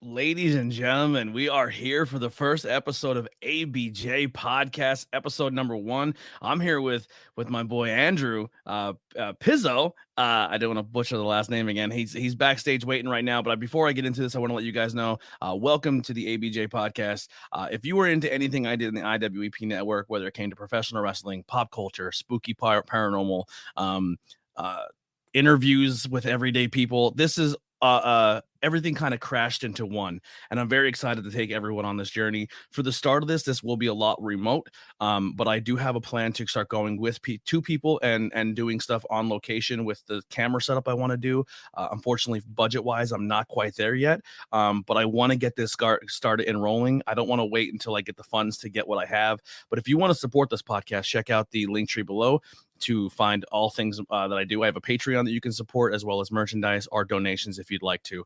Ladies and gentlemen, we are here for the first episode of ABJ Podcast, episode number 1. I'm here with my boy Andrew Pizzo. I don't want to butcher the last name again. He's backstage waiting right now. But before I get into this, I want to let you guys know, welcome to the ABJ Podcast. If you were into anything I did in the IWEP network, whether it came to professional wrestling, pop culture, spooky paranormal, interviews with everyday people, this is everything kind of crashed into one, and I'm very excited to take everyone on this journey. For the start of this will be a lot remote, but I do have a plan to start going with two people and doing stuff on location with the camera setup I want to do. Unfortunately, budget wise, I'm not quite there yet, but I want to get this started and rolling. I don't want to wait until I get the funds to get what I have. But if you want to support this podcast, check out the link tree below to find all things that I do. I have a Patreon that you can support, as well as merchandise or donations if you'd like to.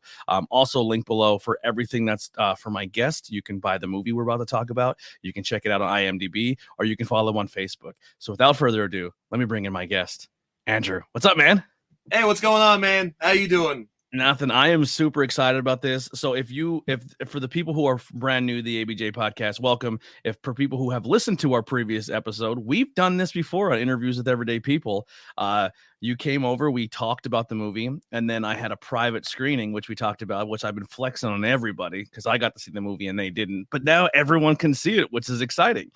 Also, link below for everything that's for my guest. You can buy the movie we're about to talk about. You can check it out on IMDb, or you can follow him on Facebook. So without further ado, let me bring in my guest, Andrew. What's up, man? Hey, what's going on, man? How you doing? Nothing. I am super excited about this. So if for the people who are brand new to the ABJ podcast, welcome. If for people who have listened to our previous episode, we've done this before on interviews with everyday people. You came over, we talked about the movie, and then I had a private screening, which we talked about, which I've been flexing on everybody because I got to see the movie and they didn't. But now everyone can see it, which is exciting.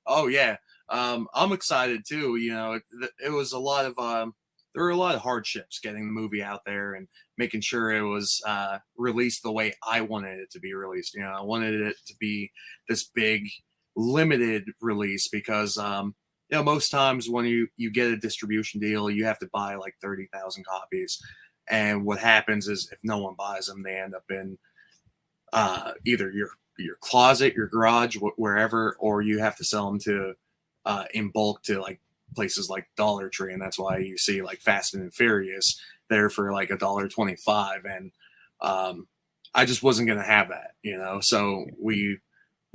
Oh yeah, I'm excited too. You know, it was a lot of there were a lot of hardships getting the movie out there and making sure it was released the way I wanted it to be released. You know, I wanted it to be this big, limited release because, you know, most times when you get a distribution deal, you have to buy like 30,000 copies. And what happens is if no one buys them, they end up in either your closet, your garage, wherever, or you have to sell them to in bulk to like places like Dollar Tree, and that's why you see like Fast and Furious there for like $1.25. And I just wasn't gonna have that, you know. So we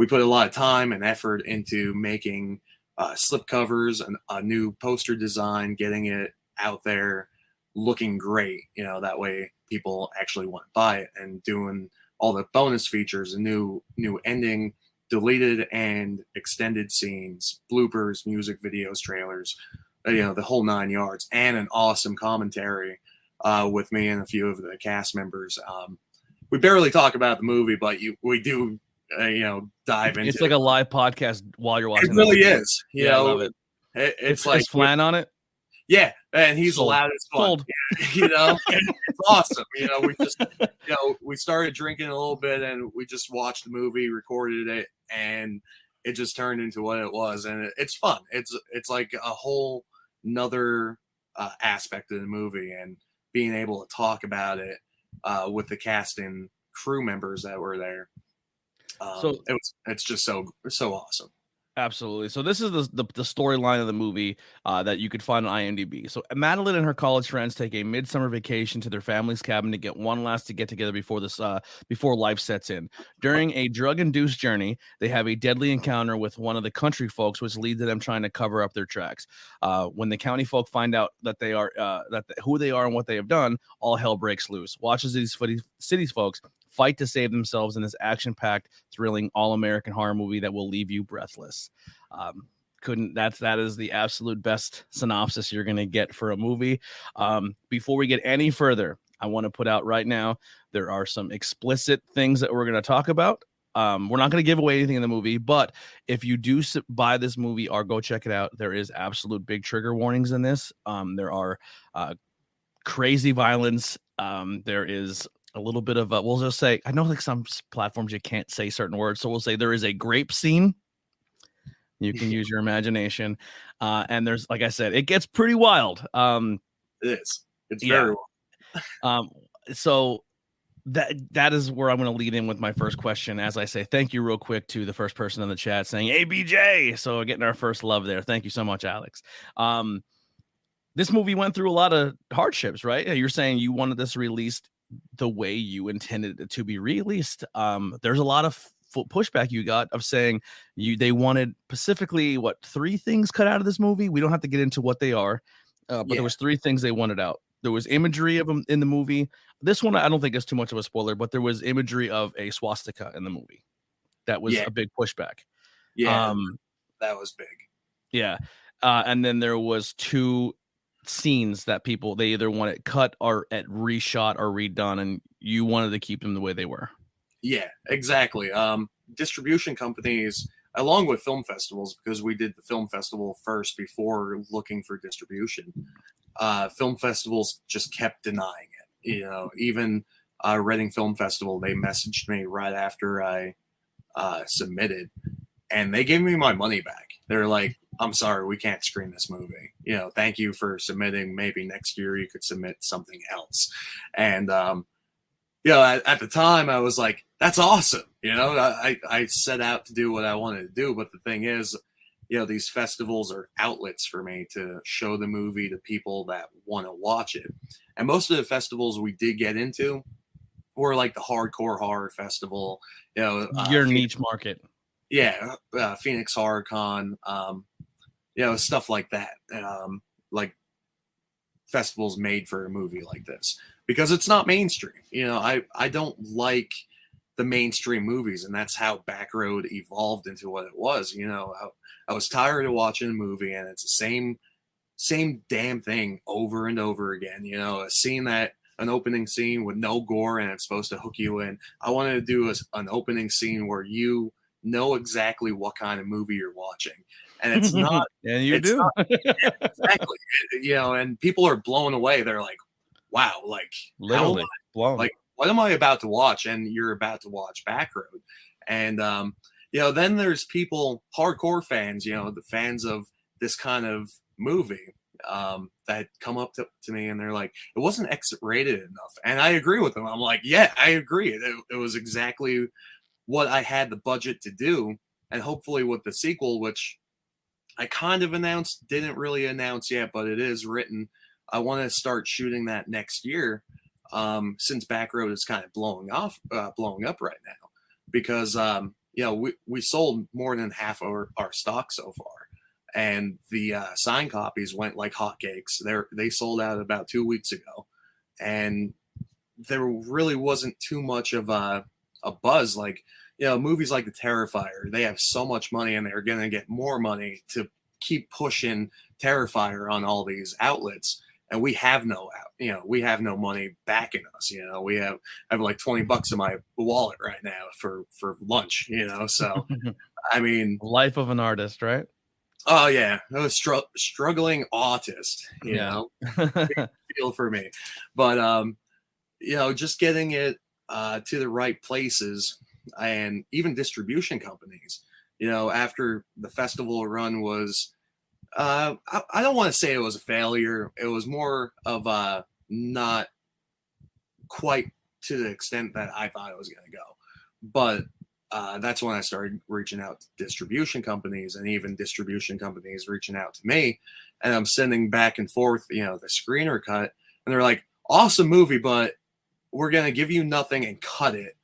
put a lot of time and effort into making slip covers and a new poster design, getting it out there looking great, you know, that way people actually want to buy it, and doing all the bonus features, a new ending, deleted and extended scenes, bloopers, music videos, trailers, you know, the whole 9 yards, and an awesome commentary with me and a few of the cast members. We barely talk about the movie, but we do, you know, dive into it. It's like a live podcast while you're watching. It really is. You know, I love it. It's like Flan on it. Yeah, and he's Sold. allowed his fun. Sold. You know, it's awesome. You know, we just, you know, we started drinking a little bit, and we just watched the movie, recorded it, and it just turned into what it was, and it's fun. It's like a whole nother aspect of the movie, and being able to talk about it with the cast and crew members that were there. So it's just so awesome. Absolutely. So this is the storyline of the movie that you could find on IMDb. So Madeline and her college friends take a midsummer vacation to their family's cabin to get one last to get together before life sets in. During a drug-induced journey, they have a deadly encounter with one of the country folks, which leads to them trying to cover up their tracks. When the county folk find out that they are who they are and what they have done, all hell breaks loose. Watch as these cities folks fight to save themselves in this action-packed, thrilling, all-American horror movie that will leave you breathless. That is the absolute best synopsis you're going to get for a movie. Before we get any further, I want to put out right now, there are some explicit things that we're going to talk about. We're not going to give away anything in the movie, but if you do buy this movie or go check it out, there is absolute big trigger warnings in this. There are crazy violence. There is a little bit of we'll just say, I know like some platforms you can't say certain words, so we'll say there is a grape scene. You can use your imagination, and there's, like I said, it gets pretty wild. It is. It's very wild. So that is where I'm going to lead in with my first question. As I say, thank you real quick to the first person in the chat saying ABJ. So getting our first love there. Thank you so much, Alex. This movie went through a lot of hardships, right? You're saying you wanted this released the way you intended it to be released. There's a lot of pushback you got of saying they wanted specifically 3 things cut out of this movie. We don't have to get into what they are, but there was 3 things they wanted out. There was imagery of them in the movie. This one, I don't think is too much of a spoiler, but there was imagery of a swastika in the movie. That was Yeah, a big pushback. yeah, Um, that was big. yeah. And then there was 2 scenes that they either want it cut or at reshot or redone, and you wanted to keep them the way they were. Yeah, exactly. Distribution companies, along with film festivals, because we did the film festival first before looking for distribution, film festivals just kept denying it. You know, even Reading Film Festival, they messaged me right after I submitted, and they gave me my money back. They're like, I'm sorry, we can't screen this movie. You know, thank you for submitting. Maybe next year you could submit something else. And, you know, at the time I was like, that's awesome. You know, I set out to do what I wanted to do. But the thing is, you know, these festivals are outlets for me to show the movie to people that want to watch it. And most of the festivals we did get into were like the hardcore horror festival, you know, Your niche market. yeah, Phoenix Horror Con, you know, stuff like that. Like festivals made for a movie like this, because it's not mainstream. You know, I don't like the mainstream movies, and that's how Backroad evolved into what it was. You know, I was tired of watching a movie and it's the same damn thing over and over again. You know, an opening scene with no gore and it's supposed to hook you in. I wanted to do an opening scene where you know exactly what kind of movie you're watching, and it's not. And you do. Yeah, exactly. You know, and people are blown away. They're like, "Wow, like Literally blown. like what am I about to watch?" And you're about to watch Backroad, and you know, then there's people, hardcore fans, you know, the fans of this kind of movie, that come up to me and they're like, it wasn't X-rated enough. And I agree with them. I'm like, yeah, I agree. It was exactly what I had the budget to do. And hopefully with the sequel, which I kind of announced, didn't really announce yet, but it is written. I want to start shooting that next year, since Backroad is kind of blowing up right now, because you know, we sold more than half our stock so far, and the signed copies went like hotcakes. They sold out about 2 weeks ago, and there really wasn't too much of a buzz. Like, you know, movies like The Terrifier, they have so much money and they're going to get more money to keep pushing Terrifier on all these outlets. And we have we have no money backing us. You know, I have like $20 in my wallet right now for lunch, you know? So, I mean, Life of an artist, right? oh yeah, I was struggling autist, you Yeah. know, big deal for me. But, you know, just getting it to the right places, and even distribution companies, you know, after the festival run was, I don't want to say it was a failure. It was more of a not quite to the extent that I thought it was going to go. But that's when I started reaching out to distribution companies, and even distribution companies reaching out to me. And I'm sending back and forth, you know, the screener cut. And they're like, awesome movie, but we're going to give you nothing and cut it,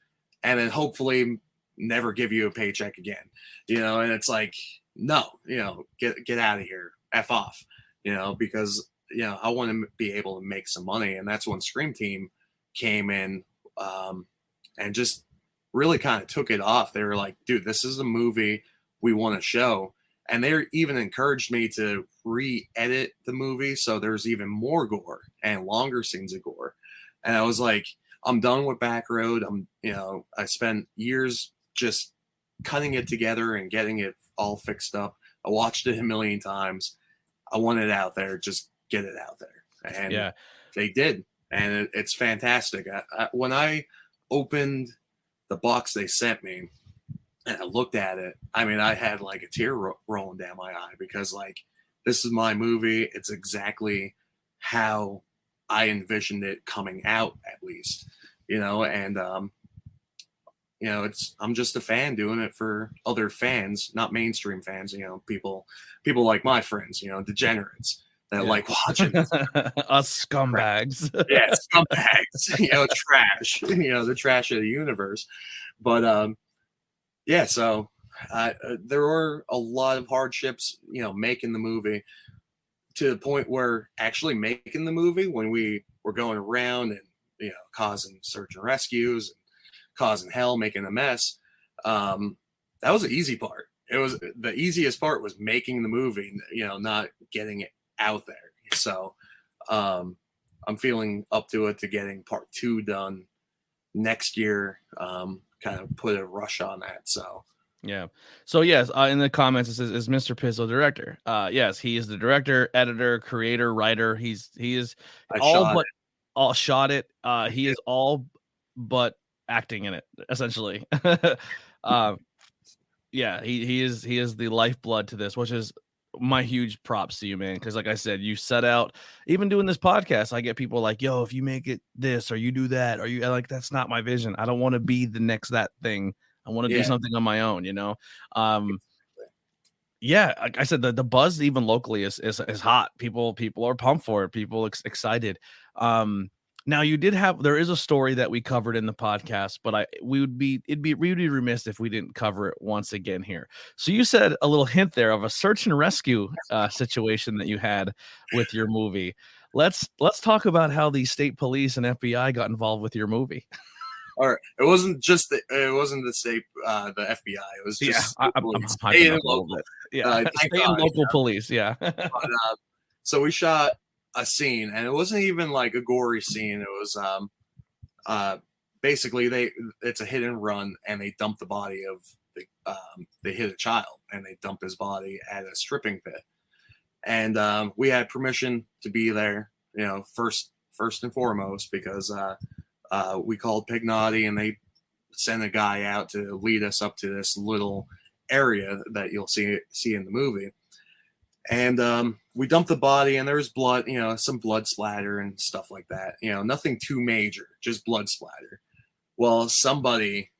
and then hopefully never give you a paycheck again, you know? And it's like, no, you know, get out of here, F off, you know, because, you know, I want to be able to make some money. And that's when Scream Team came in, and just really kind of took it off. They were like, dude, this is a movie we want to show. And they even encouraged me to re-edit the movie so there's even more gore and longer scenes of gore. And I was like, I'm done with Backroad. You know, I spent years just cutting it together and getting it all fixed up. I watched it a million times. I want it out there. Just get it out there. And Yeah. they did. And it's fantastic. When I opened the box they sent me and I looked at it, I mean, I had like a tear rolling down my eye, because like, this is my movie. It's exactly how I envisioned it coming out, at least, you know. And you know, I'm just a fan doing it for other fans, not mainstream fans, you know, people like my friends, you know, degenerates that like watching this. Us scumbags. Yeah, scumbags, you know, trash, you know, the trash of the universe. But yeah, so there were a lot of hardships, you know, making the movie. to the point where actually making the movie, when we were going around and, you know, causing search and rescues, and causing hell, making a mess, that was the easy part. It was the easiest part was making the movie, you know, not getting it out there. So I'm feeling up to it to getting part 2 done next year. Kind of put a rush on that. So yeah. So yes, in the comments it says, "Is Mr. Pizzo director?" Yes, he is the director, editor, creator, writer. He is I all shot but it. all shot it. He is all but acting in it, essentially. uh, yeah, he is the lifeblood to this, which is my huge props to you, man. Because like I said, you set out, even doing this podcast, I get people like, "Yo, if you make it this or you do that, or you like, that's not my vision. I don't want to be the next that thing. I want to do Yeah. something on my own, you know." Yeah, like I said, the buzz even locally is hot. People are pumped for it. People excited. Now there is a story that we covered in the podcast, but we would be remiss if we didn't cover it once again here. So you said a little hint there of a search and rescue situation that you had with your movie. Let's talk about how the state police and FBI got involved with your movie. All right. It wasn't the state, the FBI. It was just I'm police. hyping State up and a little local. bit. Yeah, Thank state and God. local police. Yeah. But, so we shot a scene, and it wasn't even like a gory scene. It was basically it's a hit and run, and they dump the body of they hit a child, and they dump his body at a stripping pit. And we had permission to be there, you know, first and foremost, because we called Pig Naughty, and they sent a guy out to lead us up to this little area that you'll see in the movie. And we dumped the body, and there was blood, you know, some blood splatter and stuff like that. You know, nothing too major, just blood splatter. Well, somebody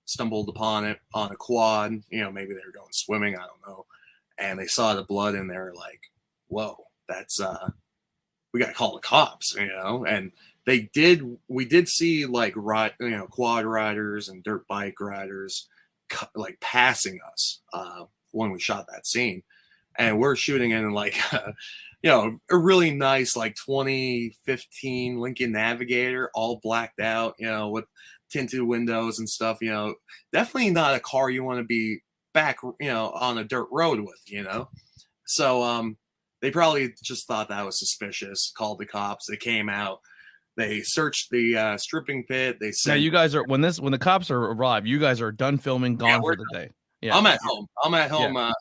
stumbled upon it on a quad. You know, maybe they were going swimming, I don't know. And they saw the blood, and they were like, whoa, that's, we got to call the cops, you know? And we did see like, quad riders and dirt bike riders like passing us when we shot that scene. And we're shooting in like, you know, a really nice like 2015 Lincoln Navigator, all blacked out, you know, with tinted windows and stuff. You know, definitely not a car you want to be back, you know, on a dirt road with, you know. So they probably just thought that was suspicious. Called the cops. They came out. They searched the stripping pit. They said, "Now you guys are when the cops arrive, you guys are done filming, gone for the day." Yeah, I'm at home. Yeah.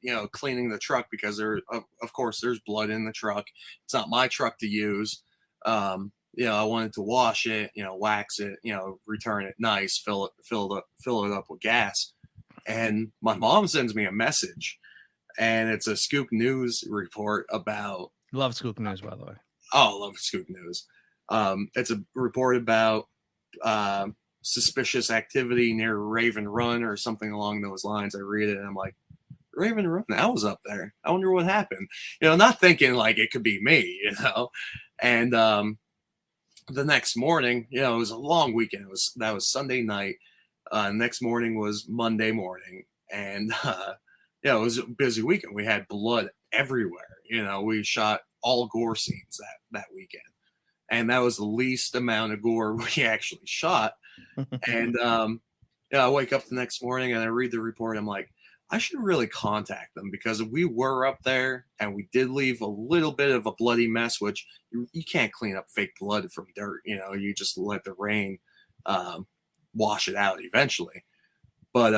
You know, cleaning the truck because of course, there's blood in the truck. It's not my truck to use. You know, I wanted to wash it, you know, wax it, you know, return it nice, fill it up with gas. And my mom sends me a message, and it's a Scoop News report about. Love Scoop News, by the way. Oh, I love Scoop News. It's a report about suspicious activity near Raven Run or something along those lines. I read it, and I'm like, Raven Run, I was up there. I wonder what happened. You know, not thinking like it could be me, you know. And the next morning, you know, it was a long weekend. That was Sunday night. Next morning was Monday morning, and yeah, it was a busy weekend. We had blood everywhere. You know, we shot all gore scenes that weekend, and that was the least amount of gore we actually shot. And yeah, I wake up the next morning and I read the report. I'm like, I should really contact them, because we were up there and we did leave a little bit of a bloody mess, which you can't clean up fake blood from dirt. You know, you just let the rain wash it out eventually. But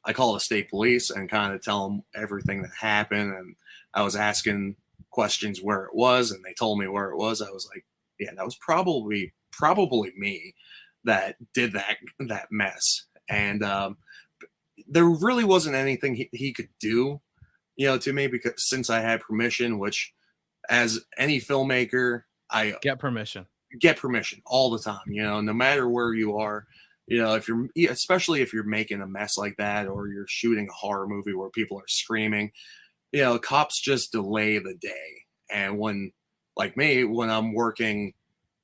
I call the state police and kind of tell them everything that happened. And I was asking questions where it was, and they told me where it was. I was like, yeah, that was probably me that did that mess. And there really wasn't anything he could do, you know, to me, because since I had permission, which as any filmmaker, I Get permission all the time, you know, no matter where you are, you know, especially if you're making a mess like that, or you're shooting a horror movie where people are screaming, you know, cops just delay the day. And when I'm working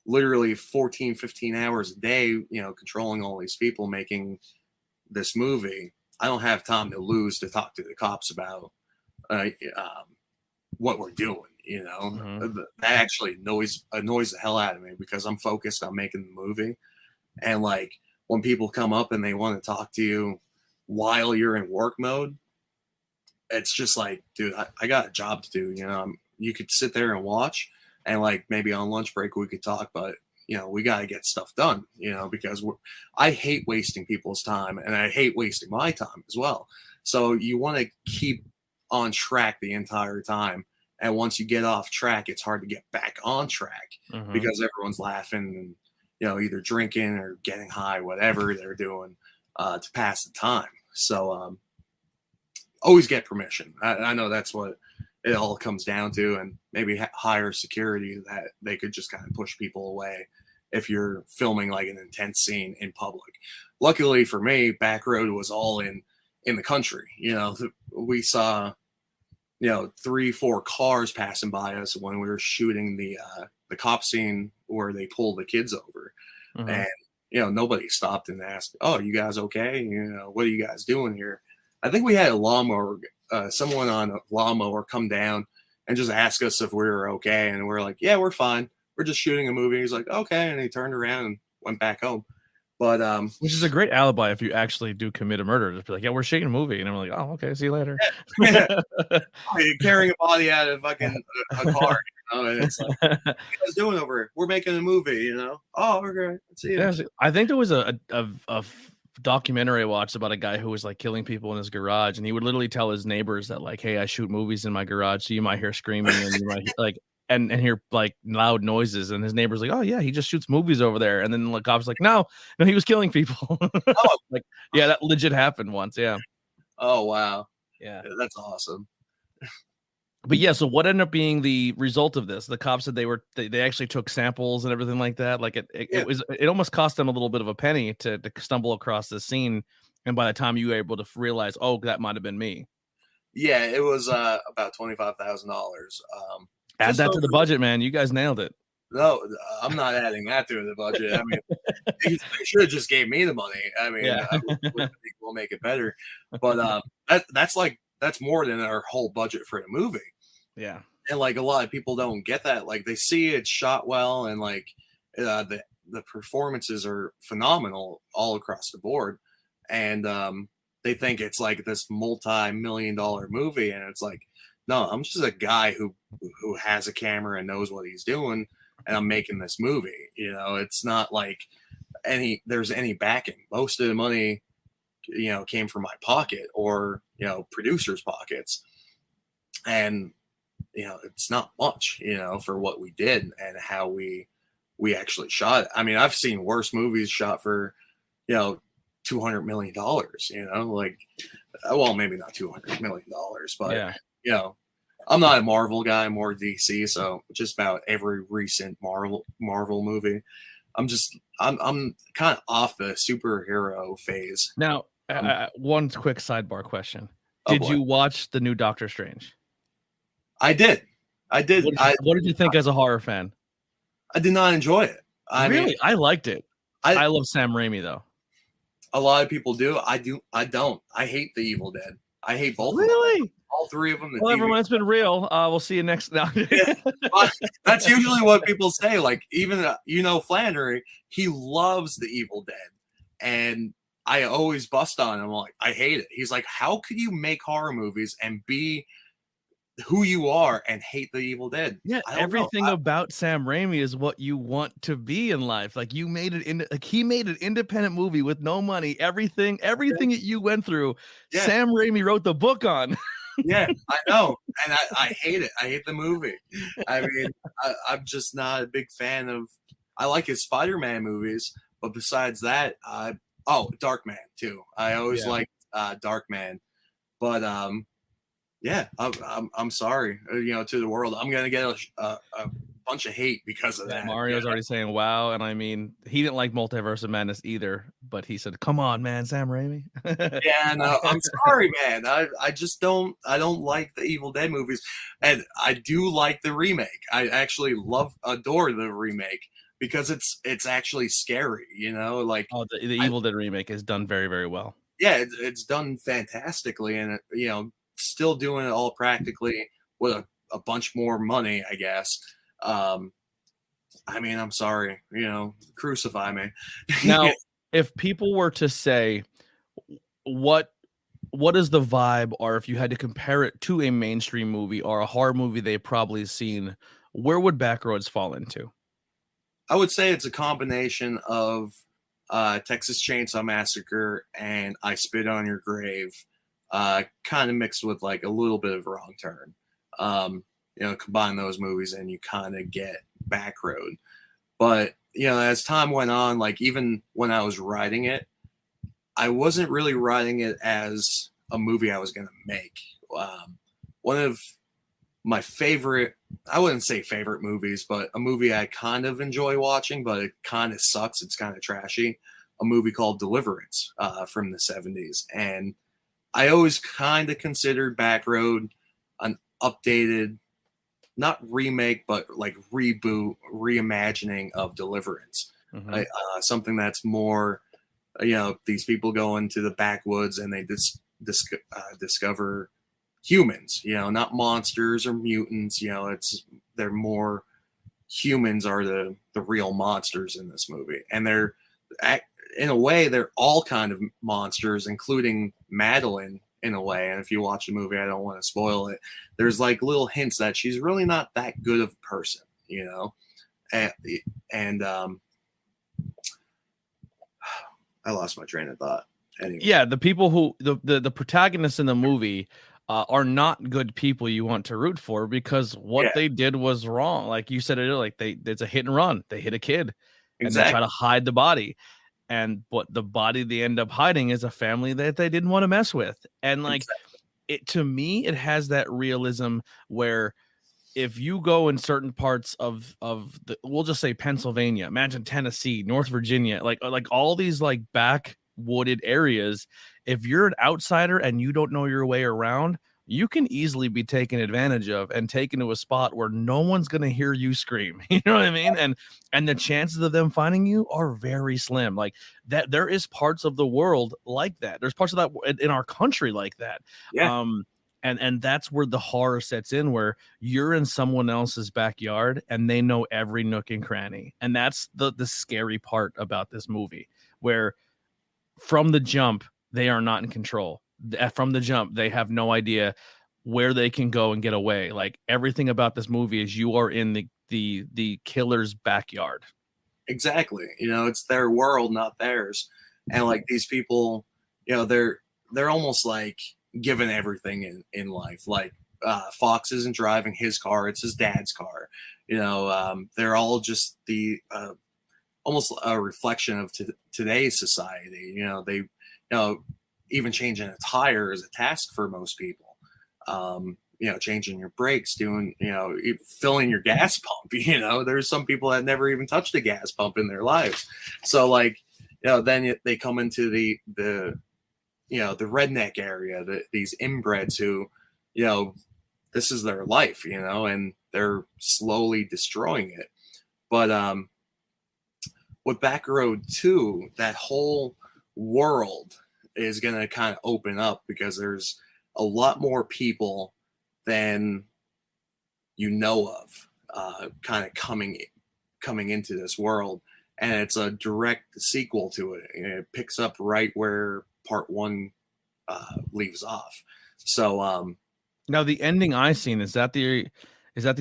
literally 14, 15 hours a day, you know, controlling all these people making this movie, I don't have time to lose to talk to the cops about what we're doing. Mhm. That actually annoys the hell out of me because I'm focused on making the movie. And like when people come up and they want to talk to you while you're in work mode, it's just like, dude, I got a job to do. You could sit there and watch, and like maybe on lunch break we could talk, but we got to get stuff done. Because I hate wasting people's time, and I hate wasting my time as well. So you want to keep on track the entire time. And once you get off track, it's hard to get back on track because everyone's laughing and, either drinking or getting high, whatever they're doing to pass the time. So always get permission. I know that's what it all comes down to, and maybe hire security that they could just kind of push people away if you're filming like an intense scene in public. Luckily for me, Backroad was all in the country. We saw 3-4 cars passing by us when we were shooting the cop scene where they pulled the kids over. And nobody stopped and asked, "Oh, you guys okay? What are you guys doing here?" I think we had a lawnmower, someone on a lawnmower come down and just ask us if we were okay, and we're like, "Yeah, we're fine. We're just shooting a movie." He's like, "Okay," and he turned around and went back home. But which is a great alibi if you actually do commit a murder. Just be like, "Yeah, we're shooting a movie," and I'm like, "Oh, okay, see you later." Yeah. You're carrying a body out of fucking a car, and it's like, "What are you guys doing over here? We're making a movie, Oh, okay, see you." Yeah, I think there was a documentary I watched about a guy who was like killing people in his garage, and he would literally tell his neighbors that like, "Hey, I shoot movies in my garage, so you might hear screaming and you might like and hear like loud noises." And his neighbor's like, "Oh yeah, he just shoots movies over there." And then the cop's like, No, he was killing people." Oh, Like, yeah, that legit happened once. Yeah. oh wow, Yeah. that's awesome. But yeah, so what ended up being the result of this? The cops said they actually took samples and everything like that. Like it almost cost them a little bit of a penny to stumble across this scene. And by the time you were able to realize, oh, that might have been me. Yeah, it was about $25,000. Add that to the budget, man. You guys nailed it. No, I'm not adding that to the budget. I mean, they should have just gave me the money. I mean, Yeah. we'll make it better. But that's more than our whole budget for the movie. Yeah. And like a lot of people don't get that. Like they see it's shot well, and like the performances are phenomenal all across the board, and they think it's like this multi-million-dollar movie, and it's like, no, I'm just a guy who has a camera and knows what he's doing, and I'm making this movie. It's not like there's any backing. Most of the money, came from my pocket or producers' pockets, and it's not much, for what we did and how we actually shot it. I mean, I've seen worse movies shot for, $200 million, like, well, maybe not $200 million, but, yeah. I'm not a Marvel guy, I'm more DC. So just about every recent Marvel movie, I'm kind of off the superhero phase. Now, one quick sidebar question. Oh, Did boy. you watch the new Doctor Strange? I did. What did you think as a horror fan? I did not enjoy it. Really? I liked it. I love Sam Raimi though. A lot of people do. I do. I don't. I hate The Evil Dead. I hate both. Really? Of them. All three of them. Well, everyone, it's been real. We'll see you next. Now. Yeah. That's usually what people say. Like even Flannery, he loves The Evil Dead, and I always bust on him. I'm like, I hate it. He's like, how could you make horror movies and be who you are and hate The Evil Dead? Yeah, everything about Sam Raimi is what you want to be in life. Like he made an independent movie with no money. Everything that you went through, Sam Raimi wrote the book on. Yeah, I know, and I hate it. I hate the movie. I mean, I'm just not a big fan of. I like his Spider-Man movies, but besides that, Darkman too. I always liked Darkman, but yeah, I'm sorry, to the world. I'm gonna get a bunch of hate because of that. Mario's already saying wow, and I mean, he didn't like Multiverse of Madness either, but he said, "Come on, man, Sam Raimi." Yeah, no, I'm sorry, man. I just don't. I don't like the Evil Dead movies, and I do like the remake. I actually adore the remake because it's actually scary. Like the Evil Dead remake is done very, very well. Yeah, it's done fantastically, and still doing it all practically with a bunch more money, I guess. I mean, I'm sorry, crucify me. Now, if people were to say what is the vibe, or if you had to compare it to a mainstream movie or a horror movie they've probably seen, where would Backroads fall into? I would say it's a combination of Texas Chainsaw Massacre and I Spit on Your Grave, kind of mixed with like a little bit of Wrong Turn. Combine those movies and you kind of get Backroad. But as time went on, like even when I was writing it, I wasn't really writing it as a movie I was going to make. One of my favorite, I wouldn't say favorite movies, but a movie I kind of enjoy watching, but it kind of sucks. It's kind of trashy. A movie called Deliverance from the 70s. And I always kind of considered Backroad an updated, not remake, but like reboot, reimagining of Deliverance. Mm-hmm. Something that's more, these people go into the backwoods and they discover humans, not monsters or mutants. They're more humans are the real monsters in this movie. And they're, in a way, they're all kind of monsters, including Madeline in a way. And if you watch the movie, I don't want to spoil it. There's like little hints that she's really not that good of a person, and I lost my train of thought. Anyway. Yeah, the people who the protagonists in the movie are not good people you want to root for, because what they did was wrong. Like you said, it's a hit and run. They hit a kid, and they try to hide the body. And what the body they end up hiding is a family that they didn't want to mess with. And like it, to me, it has that realism where if you go in certain parts of the, we'll just say Pennsylvania, imagine Tennessee, North Virginia, like all these like backwooded areas, if you're an outsider and you don't know your way around, you can easily be taken advantage of and taken to a spot where no one's going to hear you scream. You know what I mean? And the chances of them finding you are very slim. Like that, there is parts of the world like that. There's parts of that in our country like that. Yeah. And that's where the horror sets in, where you're in someone else's backyard and they know every nook and cranny. And that's the scary part about this movie, where from the jump, they are not in control. From the jump, they have no idea where they can go and get away. Like everything about this movie is you are in the killer's backyard. Exactly. It's their world, not theirs. And like these people, they're almost like given everything in life. Like Fox isn't driving his car, it's his dad's car. They're all just the almost a reflection of today's society. They even changing a tire is a task for most people. Changing your brakes, doing, filling your gas pump. There's some people that never even touched a gas pump in their lives. So like, then they come into the redneck area, these inbreds who, this is their life, and they're slowly destroying it. But with Backroad 2, that whole world is going to kind of open up, because there's a lot more people than you know of kind of coming into this world. And it's a direct sequel to it. It picks up right where part 1 leaves off. So now the ending I seen, is that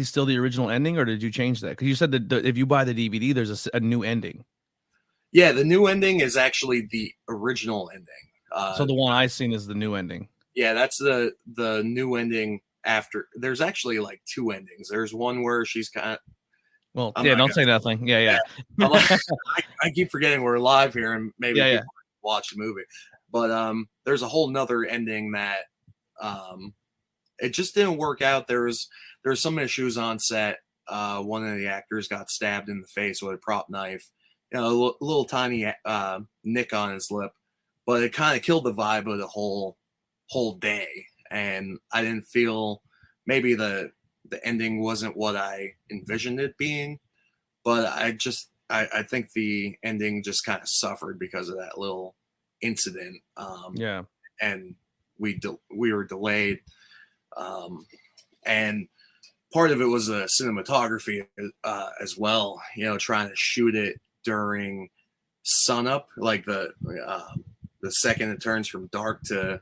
still the original ending, or did you change that? Because you said that if you buy the DVD, there's a new ending. Yeah, the new ending is actually the original ending. So the one I seen is the new ending. Yeah, that's the new ending. After, there's actually like 2 endings. There's one where she's kind of, well, don't say nothing. Yeah. I keep forgetting we're live here, and maybe people watch the movie. But there's a whole nother ending that it just didn't work out. There's some issues on set. One of the actors got stabbed in the face with a prop knife. A little tiny nick on his lip, but it kind of killed the vibe of the whole day. And I didn't feel, maybe the ending wasn't what I envisioned it being, but I think the ending just kind of suffered because of that little incident. And we were delayed And part of it was the cinematography as well. Trying to shoot it during sunup, like the second it turns from dark to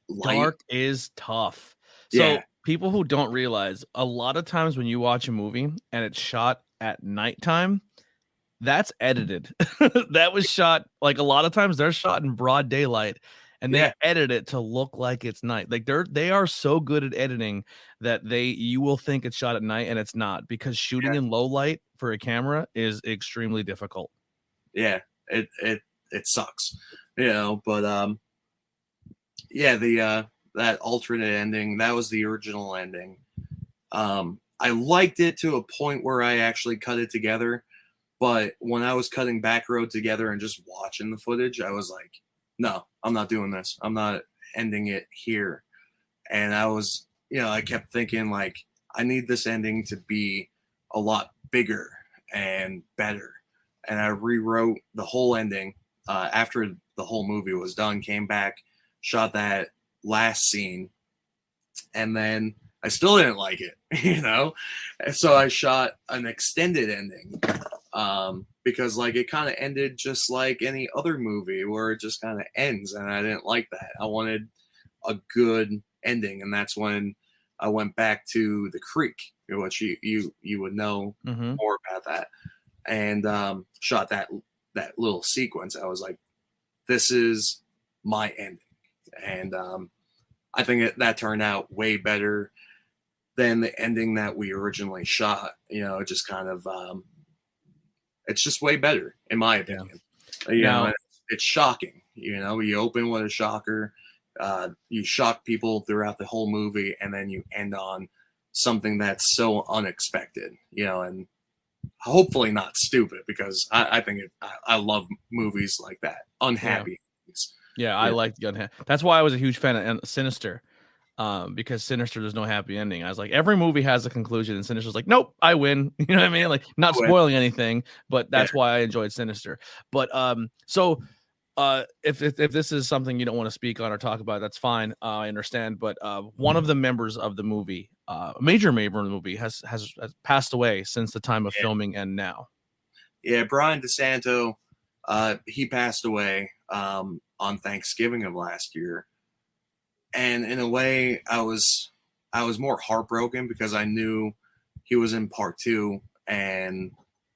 light. Dark is tough. Yeah. So people who don't realize, a lot of times when you watch a movie and it's shot at nighttime, that's edited. That was shot, like, a lot of times they're shot in broad daylight and they edit it to look like it's night. Like they are so good at editing that you will think it's shot at night and it's not, because shooting in low light for a camera is extremely difficult. Yeah, it sucks, but that alternate ending, that was the original ending. I liked it to a point where I actually cut it together, but when I was cutting Back Road together and just watching the footage, I was like, no, I'm not doing this. I'm not ending it here. And I was, I kept thinking, like, I need this ending to be a lot bigger and better. And I rewrote the whole ending after the whole movie was done, came back, shot that last scene, and then I still didn't like it, And so I shot an extended ending because, like, it kind of ended just like any other movie where it just kind of ends, and I didn't like that. I wanted a good ending, and that's when I went back to the creek, which you would know more about that, and shot that little sequence. I was like, this is my ending, and I think that turned out way better than the ending that we originally shot. It just kind of it's just way better in my opinion. And it's shocking. You open with a shocker, you shock people throughout the whole movie, and then you end on something that's so unexpected, and hopefully not stupid, because I think I love movies like that. Unhappy. Yeah, I like the unhappy. That's why I was a huge fan of Sinister. Because Sinister, there's no happy ending. I was like, every movie has a conclusion, and Sinister's like, nope, I win. You know what I mean? Like, not spoiling anything, but that's why I enjoyed Sinister. But if this is something you don't want to speak on or talk about, that's fine. I understand. But one of the members of the movie, a major member of the movie, has passed away since the time of filming and now. Yeah, Brian DeSanto, he passed away on Thanksgiving of last year. And in a way, I was more heartbroken because I knew he was in part 2 and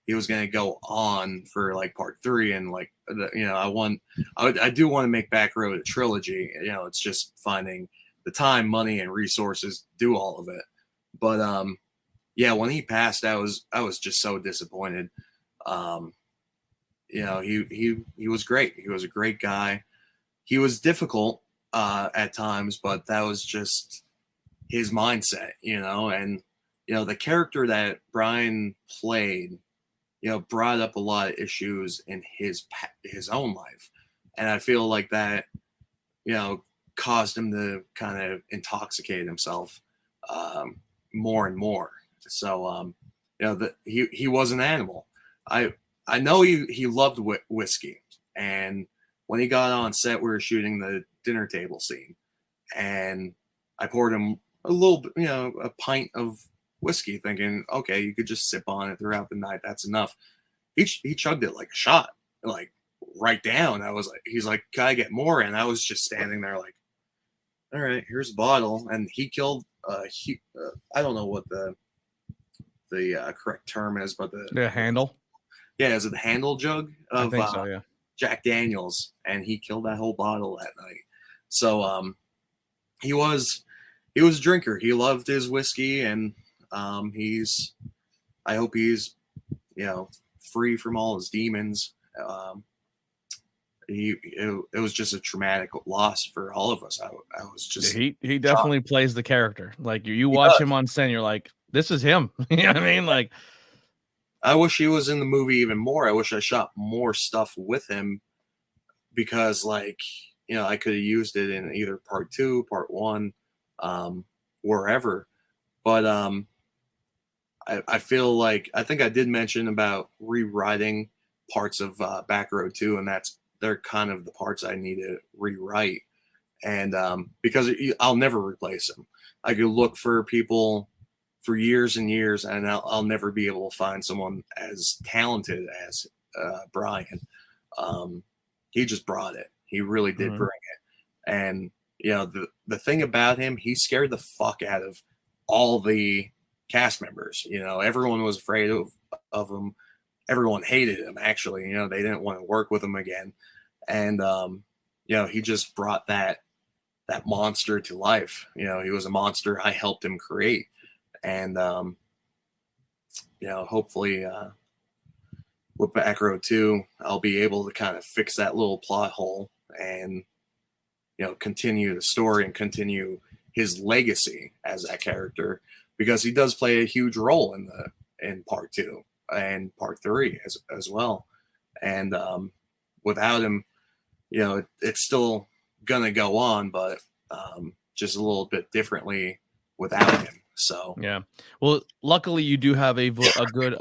he was going to go on for like part 3. And like, I do want to make Back Road a trilogy. It's just finding the time, money, and resources to do all of it. But when he passed, I was just so disappointed. He was great. He was a great guy. He was difficult at times, but that was just his mindset, and the character that Brian played, brought up a lot of issues in his own life, and I feel like that, caused him to kind of intoxicate himself more and more. So, he was an animal. I know he loved whiskey, and when he got on set, we were shooting the dinner table scene, and I poured him a little bit, a pint of whiskey, thinking, okay, you could just sip on it throughout the night. That's enough. He chugged it like a shot, like right down. He's like, can I get more? And I was just standing there like, all right, here's a bottle. And he killed, I don't know what the correct term is, but the handle. Yeah, is it the handle jug of I think so, yeah. Jack Daniels, and he killed that whole bottle that night. So he was a drinker. He loved his whiskey, and I hope he's free from all his demons. It was just a traumatic loss for all of us. I was just he definitely plays the character. Like you watch him on set, you're like, this is him. You know what I mean? Like, I wish he was in the movie even more. I wish I shot more stuff with him, because I could have used it in either part 2, part 1, wherever. But I feel like, I think I did mention about rewriting parts of Back Road 2, and they're kind of the parts I need to rewrite. and because I'll never replace him. I could look for people for years and years, and I'll never be able to find someone as talented as Brian. He just brought it. He really did bring it. And the thing about him, he scared the fuck out of all the cast members. Everyone was afraid of him. Everyone hated him. Actually, they didn't want to work with him again. And he just brought that monster to life. He was a monster I helped him create. And hopefully with Back Row 2, I'll be able to kind of fix that little plot hole and continue the story and continue his legacy as that character, because he does play a huge role in part 2 and part 3 as well. And without him, it's still gonna go on, but just a little bit differently without him. So yeah, well, luckily you do have a good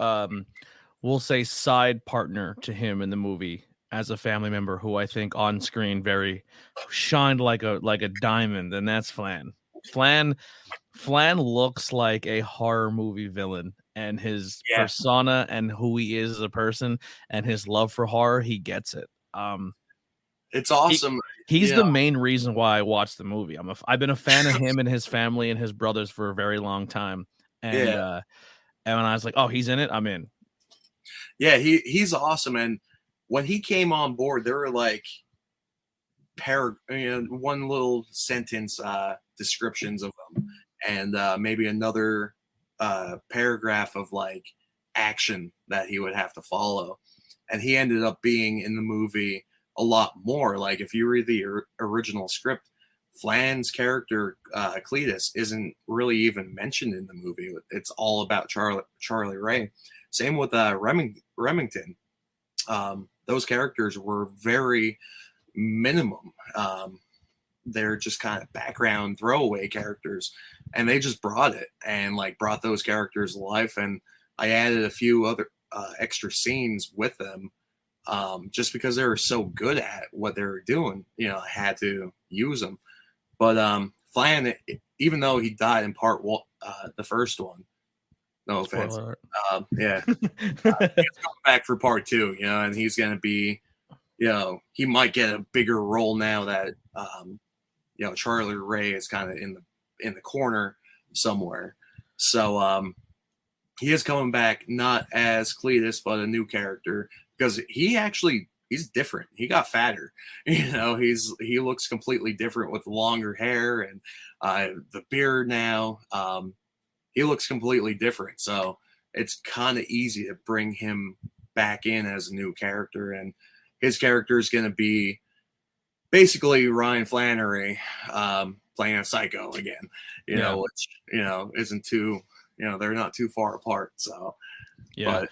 we'll say side partner to him in the movie as a family member who I think on screen very shined like a diamond, and that's Flan. Flan looks like a horror movie villain, and his persona and who he is as a person and his love for horror, he gets it. It's awesome. He's the main reason why I watched the movie. I've been a fan of him and his family and his brothers for a very long time. And and when I was like, oh, he's in it, I'm in. Yeah, he's awesome. And when he came on board, there were like one little sentence descriptions of him, and maybe another paragraph of like action that he would have to follow. And he ended up being in the movie a lot more. Like if you read the original script, Flan's character Cletus isn't really even mentioned in the movie. It's all about Charlie Ray. Same with Remington. Those characters were very minimum. They're just kind of background throwaway characters, and they just brought it and like brought those characters to life. And I added a few other extra scenes with them. Just because they were so good at what they were doing, I had to use them. But Flan, even though he died in part 1, the first one, no offense, he's coming back for part 2, and he's gonna be, he might get a bigger role now that Charlie Ray is kind of in the corner somewhere. So he is coming back not as Cletus, but a new character. Because he's different. He got fatter. He looks completely different with longer hair and the beard now. He looks completely different. So it's kind of easy to bring him back in as a new character. And his character is going to be basically Ryan Flannery playing a psycho again, which, isn't too, they're not too far apart. So, yeah. But,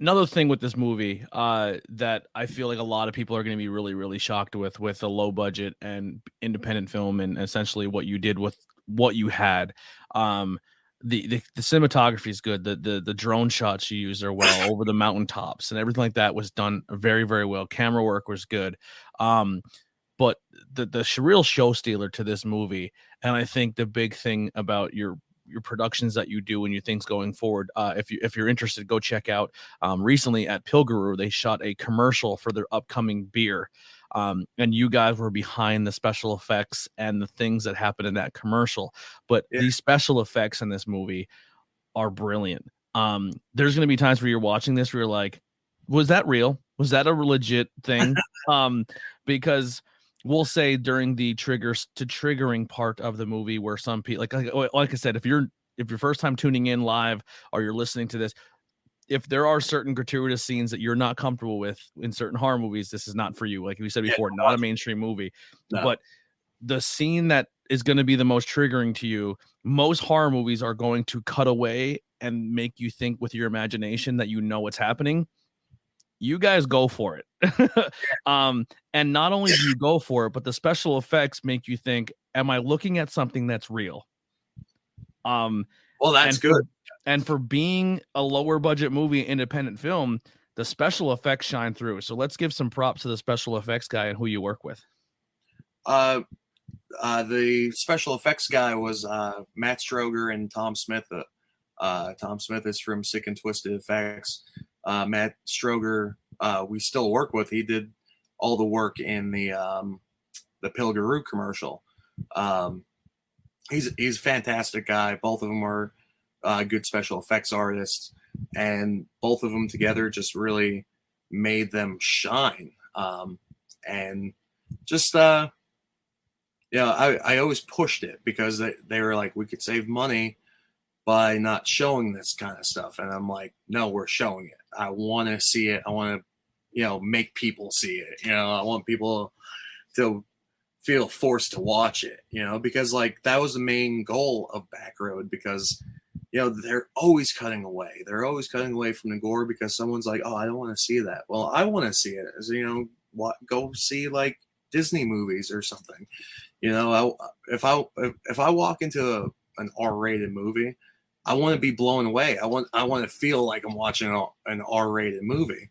another thing with this movie that I feel like a lot of people are going to be really, really shocked with a low budget and independent film, and essentially what you did with what you had. The cinematography is good. The drone shots you use are well over the mountaintops, and everything like that was done very, very well. Camera work was good. But the real show stealer to this movie, and I think the big thing about your productions that you do and your things going forward, if you're interested, go check out recently at Pilguru, they shot a commercial for their upcoming beer, and you guys were behind the special effects and the things that happen in that commercial. But these special effects in this movie are brilliant. There's going to be times where you're watching this where you're like, was that real? Was that a legit thing? Because we'll say during the triggering part of the movie where some people, like I said, if you're first time tuning in live or you're listening to this, if there are certain gratuitous scenes that you're not comfortable with in certain horror movies, this is not for you. Like we said before, not a mainstream movie. No. But the scene that is going to be the most triggering to you, most horror movies are going to cut away and make you think with your imagination that what's happening. You guys go for it. And not only do you go for it, but the special effects make you think, am I looking at something that's real? Well, that's good. And for being a lower budget movie, independent film, the special effects shine through. So let's give some props to the special effects guy and who you work with. The special effects guy was Matt Stroger and Tom Smith. Tom Smith is from Sick and Twisted Effects. Matt Stroger, we still work with. He did all the work in the Pilgaroo commercial. He's a fantastic guy. Both of them are good special effects artists, and both of them together just really made them shine. And just I always pushed it because they were like, we could save money by not showing this kind of stuff, and I'm like, no, we're showing it. I want to see it. I want to, make people see it. I want people to feel forced to watch it. Because like that was the main goal of Backroad, because they're always cutting away. They're always cutting away from the gore because someone's like, oh, I don't want to see that. Well, I want to see it. So, go see like Disney movies or something. If I walk into an R-rated movie, I want to be blown away. I want to feel like I'm watching an R-rated movie.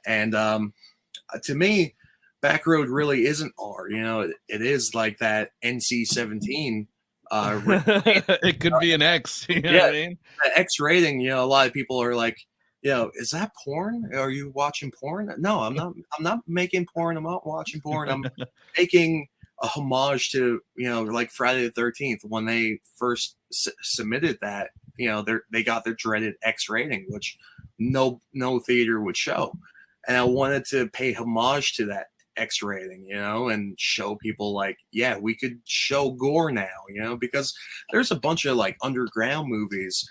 And to me, Backroad really isn't R. It is like that NC-17. It could be an X. You know what I mean? X rating. A lot of people are like, is that porn? Are you watching porn? No, I'm not. I'm not making porn. I'm not watching porn. I'm making a homage to like Friday the 13th when they first submitted that. They got their dreaded X rating, which no theater would show, and I wanted to pay homage to that X rating, and show people like, yeah, we could show gore now, because there's a bunch of like underground movies,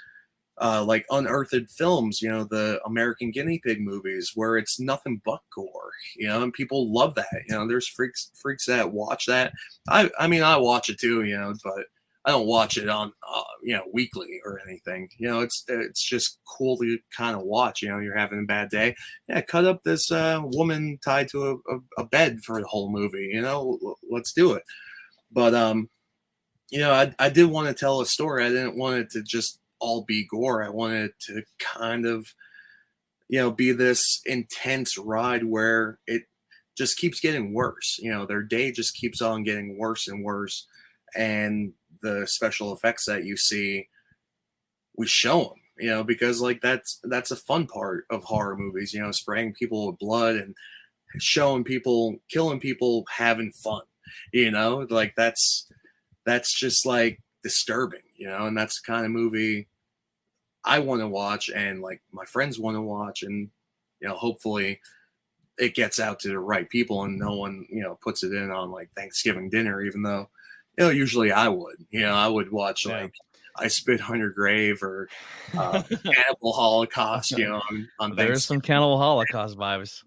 like unearthed films, the American Guinea Pig movies where it's nothing but gore, and people love that. There's freaks that watch that. I mean, I watch it too, but I don't watch it on, weekly or anything. It's just cool to kind of watch. You're having a bad day. Yeah, cut up this woman tied to a bed for the whole movie. Let's do it. But I did want to tell a story. I didn't want it to just all be gore. I wanted it to kind of, be this intense ride where it just keeps getting worse. Their day just keeps on getting worse and worse, and the special effects that you see, we show them, because like that's a fun part of horror movies, spraying people with blood and showing people killing people, having fun, like that's just like disturbing, and that's the kind of movie I want to watch, and like my friends want to watch, and hopefully it gets out to the right people and no one puts it in on like Thanksgiving dinner, even though usually I would watch like I Spit on Your Grave or Cannibal Holocaust, on there's some Cannibal Holocaust vibes.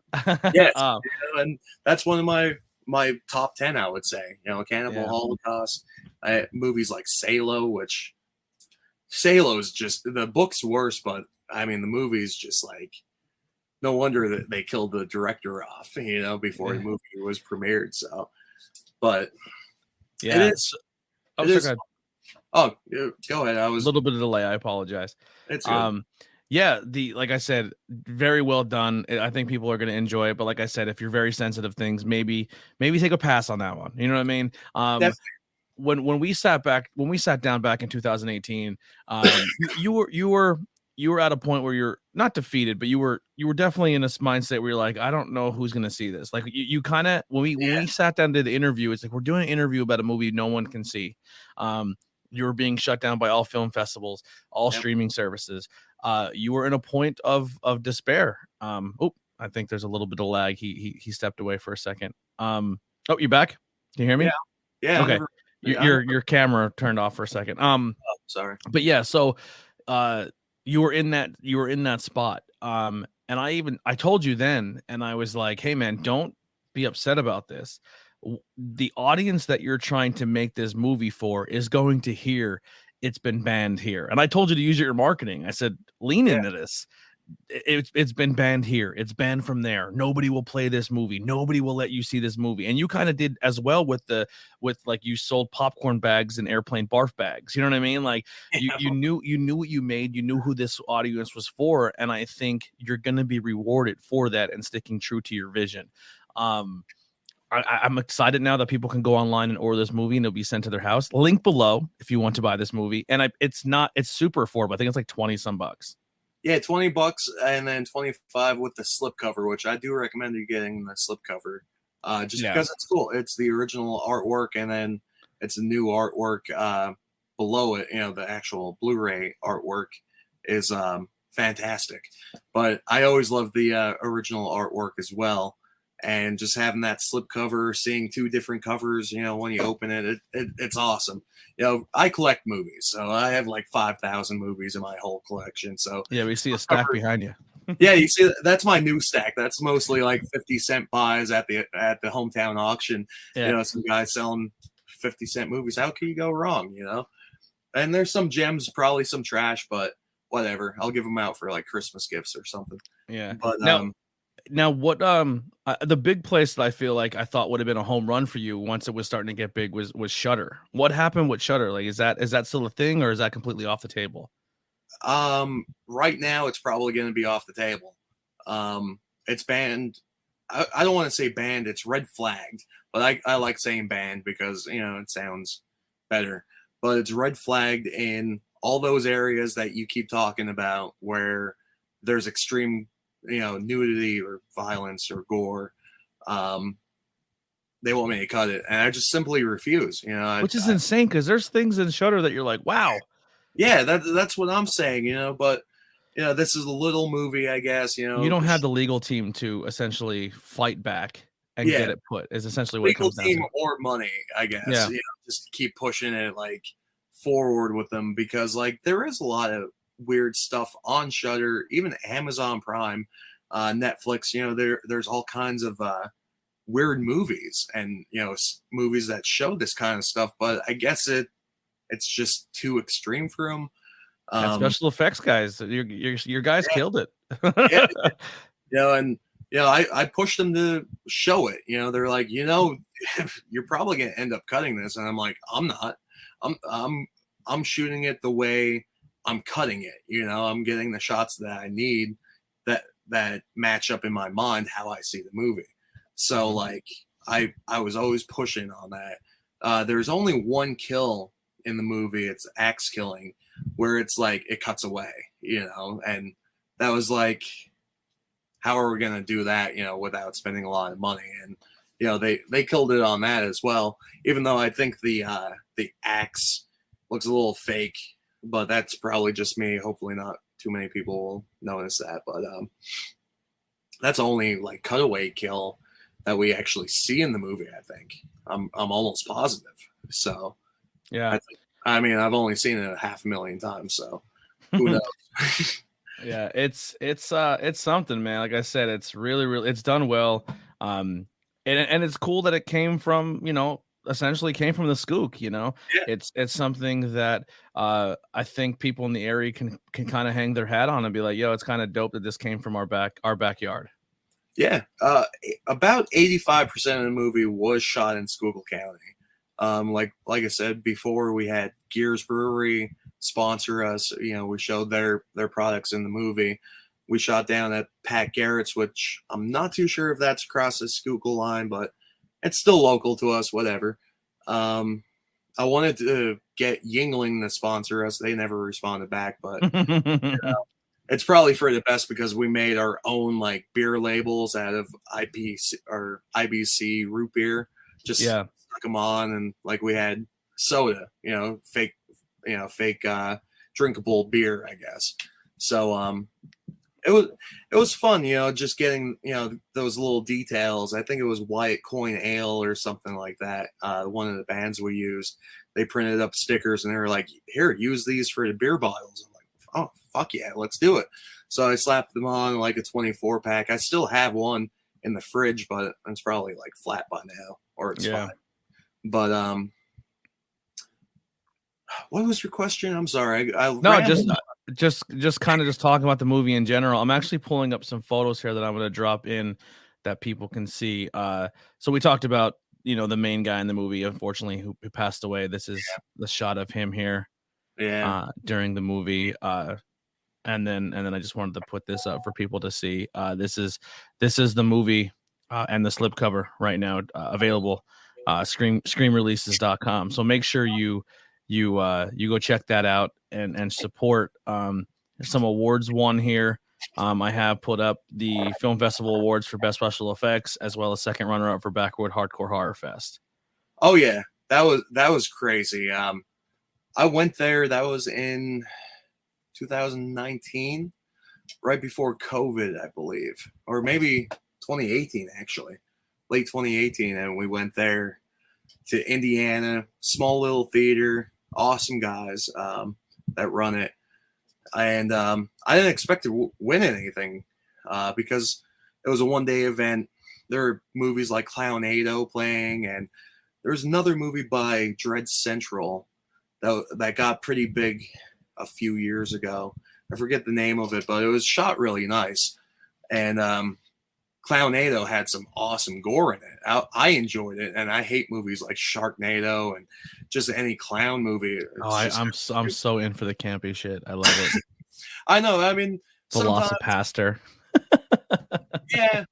Yes, and that's one of my top 10, I would say. Cannibal Holocaust, movies like Salo, which Salo's just, the book's worse, but I mean the movie's just like, no wonder that they killed the director off, before the movie was premiered. So, but. Yeah. It is. Oh, it sure, is. go Go ahead. I was a little bit of delay. I apologize. It's good. Like I said, very well done. I think people are going to enjoy it. But like I said, if you're very sensitive things, maybe take a pass on that one. You know what I mean? When we sat down back in 2018, you were at a point where you're not defeated, but you were definitely in this mindset where you're like, I don't know who's going to see this. Like you kind of, when we sat down to the interview, it's like, we're doing an interview about a movie no one can see. You were being shut down by all film festivals, all streaming services. You were in a point of despair. I think there's a little bit of lag. He stepped away for a second. You back? Can you hear me? Yeah. Okay. Your camera turned off for a second. Sorry. But yeah, so you were in that spot. And I told you then, and I was like, hey man, don't be upset about this. The audience that you're trying to make this movie for is going to hear it's been banned here. And I told you to use your marketing. I said, lean into this. It's been banned here. It's banned from there. Nobody will play this movie. Nobody will let you see this movie. And you kind of did as well with like you sold popcorn bags and airplane barf bags. You know what I mean? Like you knew what you made. You knew who this audience was for. And I think you're going to be rewarded for that and sticking true to your vision. I'm excited now that people can go online and order this movie and it'll be sent to their house. Link below if you want to buy this movie. And it's super affordable. I think it's like 20 some bucks. Yeah, $20 and then 25 with the slipcover, which I do recommend you getting the slipcover. Because it's cool. It's the original artwork and then it's a new artwork below it. The actual Blu-ray artwork is fantastic. But I always love the original artwork as well. And just having that slipcover, seeing two different covers, when you open it, it's awesome. I collect movies, so I have like 5,000 movies in my whole collection. So yeah, we see a stack behind you. Yeah, you see, that's my new stack. That's mostly like 50-cent buys at the hometown auction. Yeah. Some guys selling 50-cent movies. How can you go wrong? And there's some gems, probably some trash, but whatever. I'll give them out for like Christmas gifts or something. Yeah. But now what the big place that I feel like I thought would have been a home run for you once it was starting to get big was Shudder. What happened with Shudder? Like, is that still a thing, or is that completely off the table? Right now it's probably going to be off the table. It's banned. I don't want to say banned. It's red flagged, but I like saying banned because, it sounds better, but it's red flagged in all those areas that you keep talking about where there's extreme, nudity or violence or gore. They want me to cut it, and I just simply refuse. Which is insane because there's things in Shudder that you're like, wow. Yeah, that's what I'm saying. But this is a little movie, I guess. You don't have the legal team to essentially fight back and get it put. Is essentially what legal it comes down team to. or money, I guess. Yeah. Just keep pushing it like forward with them because like there is a lot of weird stuff on Shudder, even Amazon Prime, Netflix. There's all kinds of weird movies and movies that show this kind of stuff, but I guess it's just too extreme for them. Special effects guys, your guys killed it. I pushed them to show it. They're like, you're probably gonna end up cutting this, and I'm like, I'm not. I'm shooting it the way I'm cutting it. I'm getting the shots that I need that match up in my mind how I see the movie. So like I was always pushing on that. There's only one kill in the movie. It's axe killing, where it's like it cuts away, and that was like, how are we gonna do that, without spending a lot of money? And they killed it on that as well. Even though I think the axe looks a little fake, but that's probably just me. Hopefully, not too many people will notice that. But that's only like cutaway kill that we actually see in the movie. I think I'm almost positive. So yeah, I've only seen it 500,000 times, so who knows? Yeah, it's something, man. Like I said, it's really it's done well. And it's cool that it came from, essentially came from the Skook, Yeah. It's something that I think people in the area can kind of hang their hat on and be like, yo, it's kind of dope that this came from our backyard. Yeah. About 85% of the movie was shot in Schuylkill County. Like I said before, we had Gears Brewery sponsor us. We showed their products in the movie. We shot down at Pat Garrett's, which I'm not too sure if that's across the Schuylkill line, but it's still local to us, whatever. I wanted to get Yingling to sponsor us. They never responded back, but it's probably for the best because we made our own like beer labels out of IPC or IBC root beer. Just stuck them on, and like we had soda, fake drinkable beer, I guess. So it was fun, just getting those little details. I think it was Wyatt Coin Ale or something like that. One of the bands we used, they printed up stickers and they were like, "Here, use these for the beer bottles." I'm like, "Oh, fuck yeah, let's do it." So I slapped them on like a 24-pack. I still have one in the fridge, but it's probably like flat by now, or it's fine. But what was your question? I'm sorry. Just kind of just talking about the movie in general. I'm actually pulling up some photos here that I'm going to drop in that people can see. So we talked about, the main guy in the movie, unfortunately, who passed away. This is the shot of him here during the movie. And then I just wanted to put this up for people to see. This is the movie and the slipcover right now available. Screamreleases.com. So make sure you go check that out and support. Some awards won here. I have put up the Film Festival Awards for Best Special Effects, as well as second runner-up for Backwood Hardcore Horror Fest. Oh yeah, that was crazy. I went there. That was in 2019, right before COVID, I believe, or maybe 2018 actually, late 2018, and we went there to Indiana, small little theater, awesome guys that run it. And I didn't expect to win anything because it was a one-day event. There are movies like Clownado playing, and there's another movie by Dread Central that got pretty big a few years ago. I forget the name of it, but it was shot really nice. And Clownado had some awesome gore in it. I enjoyed it, and I hate movies like Sharknado and just any clown movie. I'm so in for the campy shit. I love it. I know. I mean, Velocipaster. yeah.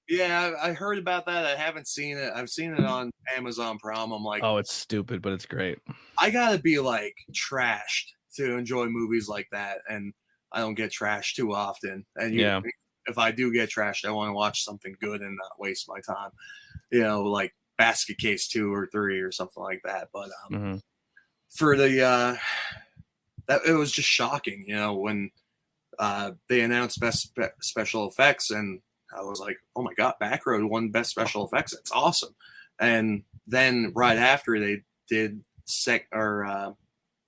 I heard about that. I haven't seen it. I've seen it on Amazon Prime. I'm like, oh, it's stupid, but it's great. I gotta be like trashed to enjoy movies like that, and I don't get trashed too often. And if I do get trashed, I want to watch something good and not waste my time. Like Basket Case 2 or 3 or something like that. But for the that it was just shocking, when they announced best special effects, and I was like, oh my god, Backroad won best special effects. That's awesome. And then right after they did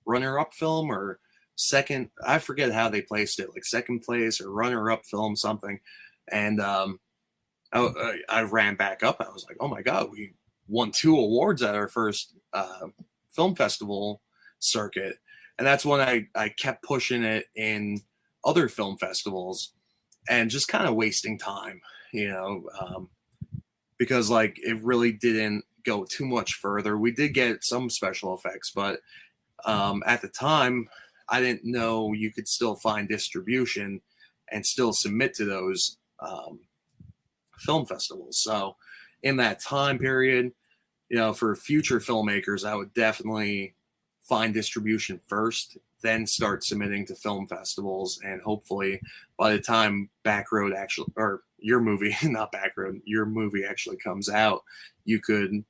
runner-up film or second, I forget how they placed it, like second place or runner-up film something. And I ran back up. I was like, oh my god, we won 2 awards at our first film festival circuit. And that's when I kept pushing it in other film festivals and just kind of wasting time, because like it really didn't go too much further. We did get some special effects, but at the time I didn't know you could still find distribution and still submit to those film festivals. So in that time period, for future filmmakers, I would definitely find distribution first, then start submitting to film festivals. And hopefully by the time Backroad actually, or your movie, not Backroad, your movie actually comes out, you could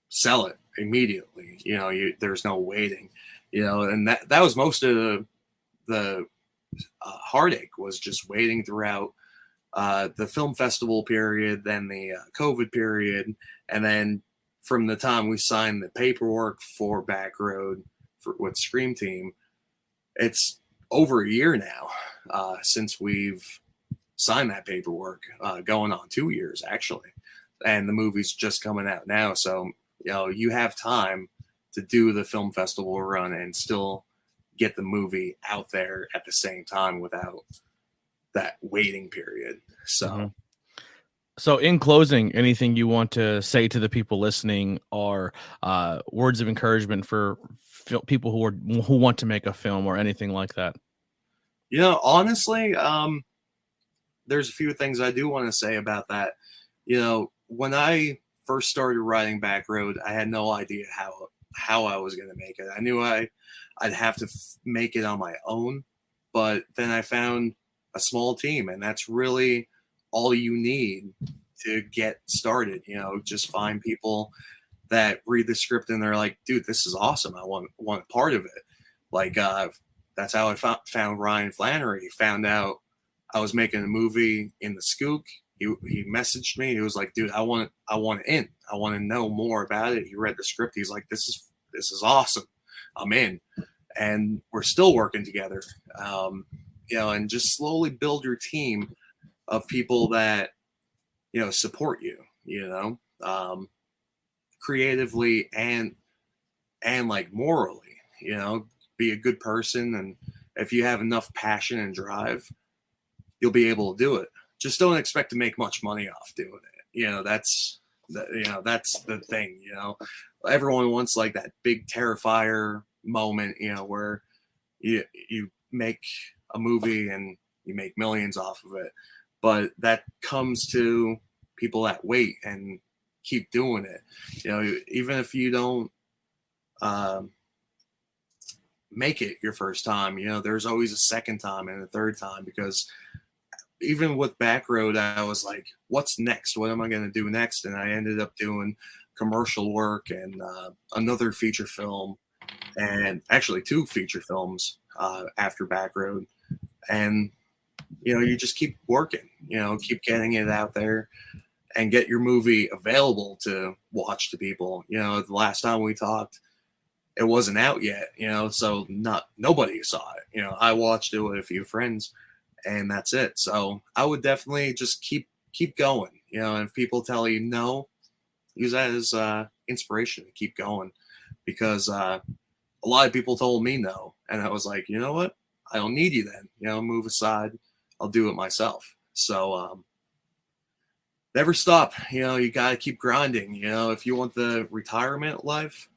sell it immediately. There's no waiting, and that was most of the heartache, was just waiting throughout the film festival period, then the COVID period. And then from the time we signed the paperwork for Backroad with Scream Team, it's over a year now since we've signed that paperwork, going on 2 years actually. And the movie's just coming out now. So, you have time to do the film festival run and still get the movie out there at the same time without that waiting period. So, So in closing, anything you want to say to the people listening, or words of encouragement for people who want to make a film or anything like that? Honestly, there's a few things I do want to say about that. When I first started writing Backroad, I had no idea how I was going to make it. I knew I'd have to make it on my own, but then I found a small team, and that's really all you need to get started. Just find people that read the script and they're like, dude, this is awesome. I want a part of it. Like, that's how I found Ryan Flannery. He found out I was making a movie in the Skook. He messaged me. He was like, dude, I want in. I want to know more about it. He read the script. He's like, this is awesome. I'm in. And we're still working together. And just slowly build your team of people that, support you, creatively and like morally, be a good person. And if you have enough passion and drive, you'll be able to do it. Just don't expect to make much money off doing it. That's the thing, everyone wants like that big Terrifier moment, where you make a movie and you make millions off of it. but that comes to people that wait and keep doing it. You know, even if you don't make it your first time, you know, there's always a second time and a third time, because even with Backroad, I was like, what's next? What am I going to do next? And I ended up doing commercial work and another feature film, and actually 2 feature films after Backroad. And, you know, you just keep working, you know, keep getting it out there and get your movie available to watch to people. You know, the last time we talked, it wasn't out yet, you know, so nobody saw it. You know, I watched it with a few friends, and that's it. So I would definitely just keep going, you know, and if people tell you no, use that as inspiration to keep going, because a lot of people told me no, and I was like, you know what, I don't need you then, you know, move aside, I'll do it myself. So never stop, you know, you got to keep grinding. You know, if you want the retirement life,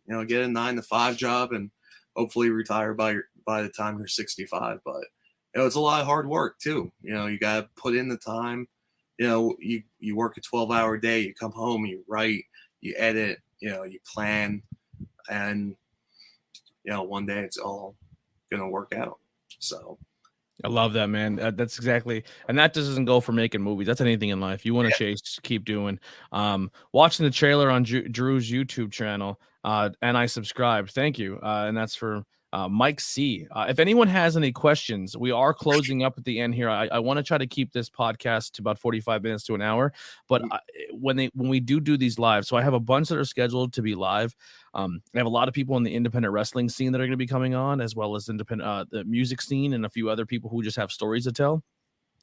you know, get a 9-to-5 job and hopefully retire by the time you're 65. But, you know, it's a lot of hard work too. You know, you got to put in the time. You know, you work a 12-hour day, you come home, you write, you edit, you know, you plan, and, you know, one day it's all going to work out. So I love that, man. That's exactly, and that just doesn't go for making movies. That's anything in life. You want to chase, keep doing. Watching the trailer on Drew's YouTube channel, and I subscribed. Thank you. And that's for Mike C. If anyone has any questions, we are closing up at the end here. I want to try to keep this podcast to about 45 minutes to an hour. But when we do these live, so I have a bunch that are scheduled to be live. I have a lot of people in the independent wrestling scene that are going to be coming on, as well as independent the music scene, and a few other people who just have stories to tell.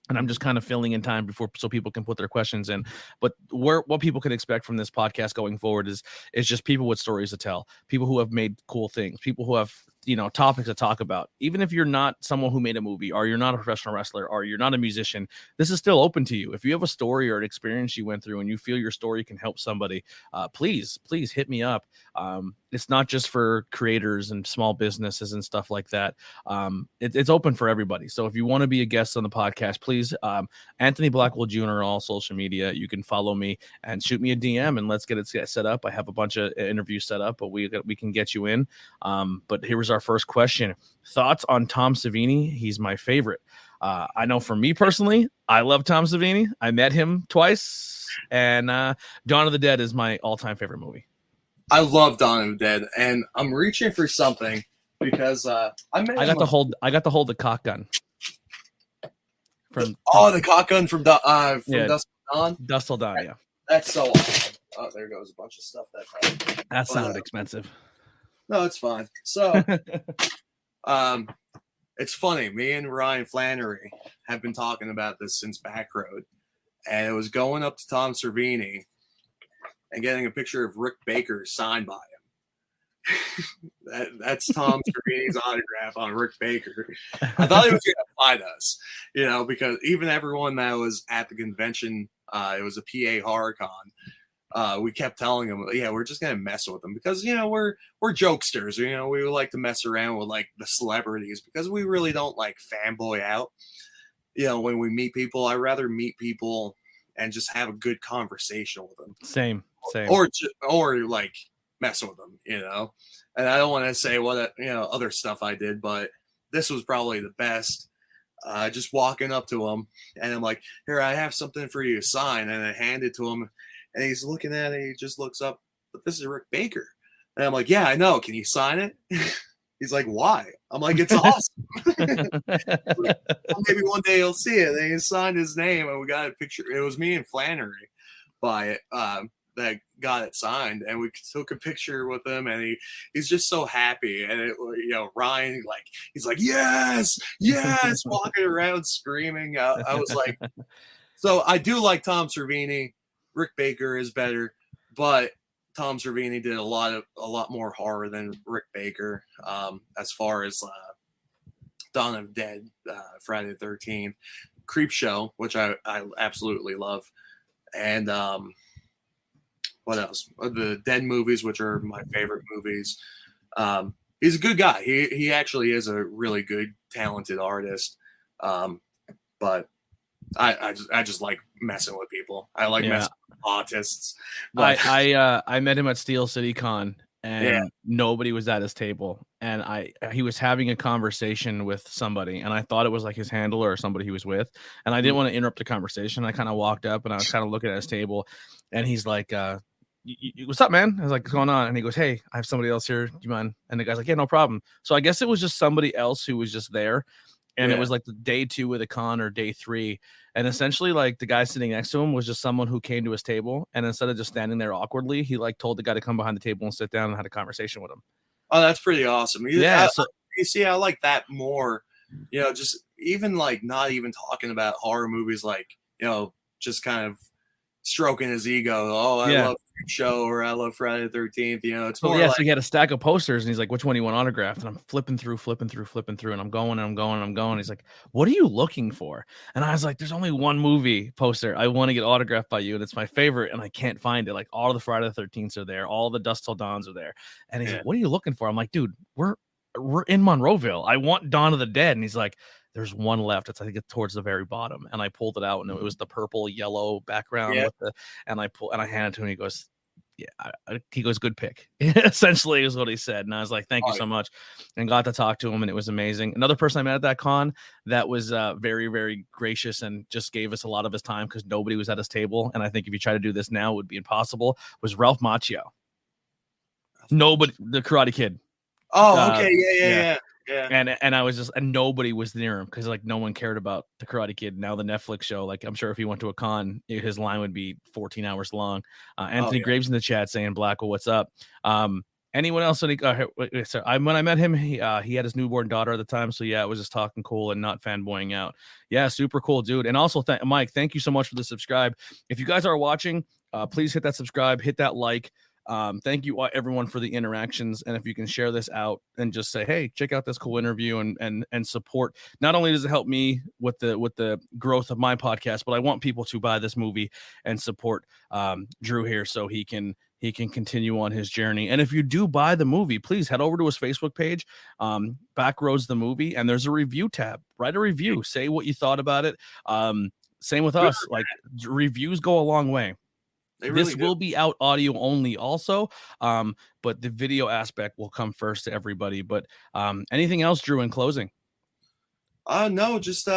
And I'm just kind of filling in time so people can put their questions in. But what people can expect from this podcast going forward is just people with stories to tell, people who have made cool things, people who have, you know, topics to talk about. Even if you're not someone who made a movie, or you're not a professional wrestler, or you're not a musician, this is still open to you. If you have a story or an experience you went through and you feel your story can help somebody, please hit me up. It's not just for creators and small businesses and stuff like that. It's open for everybody. So if you want to be a guest on the podcast, please, Anthony Blackwell Jr. on all social media. You can follow me and shoot me a DM, and let's get it set up. I have a bunch of interviews set up, but we can get you in. But here was our first question. Thoughts on Tom Savini? He's my favorite. I know for me personally, I love Tom Savini. I met him twice, and Dawn of the Dead is my all-time favorite movie. I love Dawn of the Dead, and I'm reaching for something because I got to hold the cock gun. The cock gun from Dusk Till Dawn. Dusk Till Dawn, yeah. That's so awesome. Oh, there goes a bunch of stuff that sounded expensive. No, it's fine. So, it's funny. Me and Ryan Flannery have been talking about this since Backroad, and it was going up to Tom Savini and getting a picture of Rick Baker signed by him. That's Tom Savini's autograph on Rick Baker. I thought he was going to fight us, you know, because even everyone that was at the convention, it was a PA horror con. We kept telling him, yeah, we're just going to mess with them because, you know, we're jokesters. You know, we would like to mess around with like the celebrities because we really don't like fanboy out. You know, when we meet people, I'd rather meet people and just have a good conversation with them. Same. Or like mess with them, you know. And I don't want to say what other stuff I did, but this was probably the best. Just walking up to him, and I'm like, "Here, I have something for you to sign," and I hand it to him, and he's looking at it. He just looks up, but this is Rick Baker, and I'm like, "Yeah, I know. Can you sign it?" He's like, "Why?" I'm like, "It's awesome." Like, well, maybe one day he'll see it. And he signed his name, and we got a picture. It was me and Flannery by it. That got it signed, and we took a picture with him, and he's just so happy. And Ryan, like, he's like, yes, walking around screaming. I was like, so I do like Tom Savini. Rick Baker is better, but Tom Savini did a lot more horror than Rick Baker. As far as Dawn of the Dead, Friday the 13th, Creepshow, which I absolutely love, and what else? The Dead movies, which are my favorite movies. He's a good guy. He actually is a really good, talented artist. But I just like messing with people. I like messing with autists. But I met him at Steel City Con, yeah, and nobody was at his table, and he was having a conversation with somebody, and I thought it was like his handler or somebody he was with, and I didn't want to interrupt the conversation. I kind of walked up and I was kind of looking at his table, and he's like, what's up, man? I was like, what's going on? And he goes, hey, I have somebody else here. Do you mind? And the guy's like, yeah, no problem. So I guess it was just somebody else who was just there. And it was like the day 2 of the con or day 3. And essentially, like, the guy sitting next to him was just someone who came to his table. And instead of just standing there awkwardly, he like told the guy to come behind the table and sit down and had a conversation with him. Oh, that's pretty awesome. Yeah. You see, I like that more, just even like not even talking about horror movies, like, just kind of stroking his ego. Oh, I love Freak Show, or I love Friday the 13th. It's more like, so he had a stack of posters and he's like, which one do you want autographed? And I'm flipping through, and I'm going. He's like, what are you looking for? And I was like, there's only one movie poster I want to get autographed by you, and it's my favorite, and I can't find it. Like, all the Friday the 13ths are there, all the Dusk Till Dawns are there. And he's like, what are you looking for? I'm like, dude, we're in Monroeville. I want Dawn of the Dead. And he's like, there's one left. I think it's towards the very bottom. And I pulled it out, and it was the purple yellow background and I handed it to him. He goes, he goes, good pick. Essentially is what he said. And I was like, thank you so much. And got to talk to him, and it was amazing. Another person I met at that con that was very, very gracious and just gave us a lot of his time because nobody was at his table. And I think if you try to do this now, it would be impossible, was Ralph Macchio. Nobody, the Karate Kid. Oh, okay. Yeah. And I was just, and nobody was near him because like no one cared about the Karate Kid. Now the Netflix show, like I'm sure if he went to a con, his line would be 14 hours long. Anthony Graves in the chat saying, Blackwell, what's up? Anyone else? When I met him, he had his newborn daughter at the time. So yeah, it was just talking cool and not fanboying out. Yeah, super cool, dude. And also, Mike, thank you so much for the subscribe. If you guys are watching, please hit that subscribe, hit that like. Thank you everyone for the interactions, and if you can share this out and just say, hey, check out this cool interview and support. Not only does it help me with the growth of my podcast, but I want people to buy this movie and support Drew here so he can continue on his journey. And if you do buy the movie, please head over to his Facebook page, Backroads the Movie, and there's a review tab. Write a review, say what you thought about it. Same with us, like reviews go a long way. This will be out audio only also, but the video aspect will come first to everybody. But anything else, Drew, in closing? No, just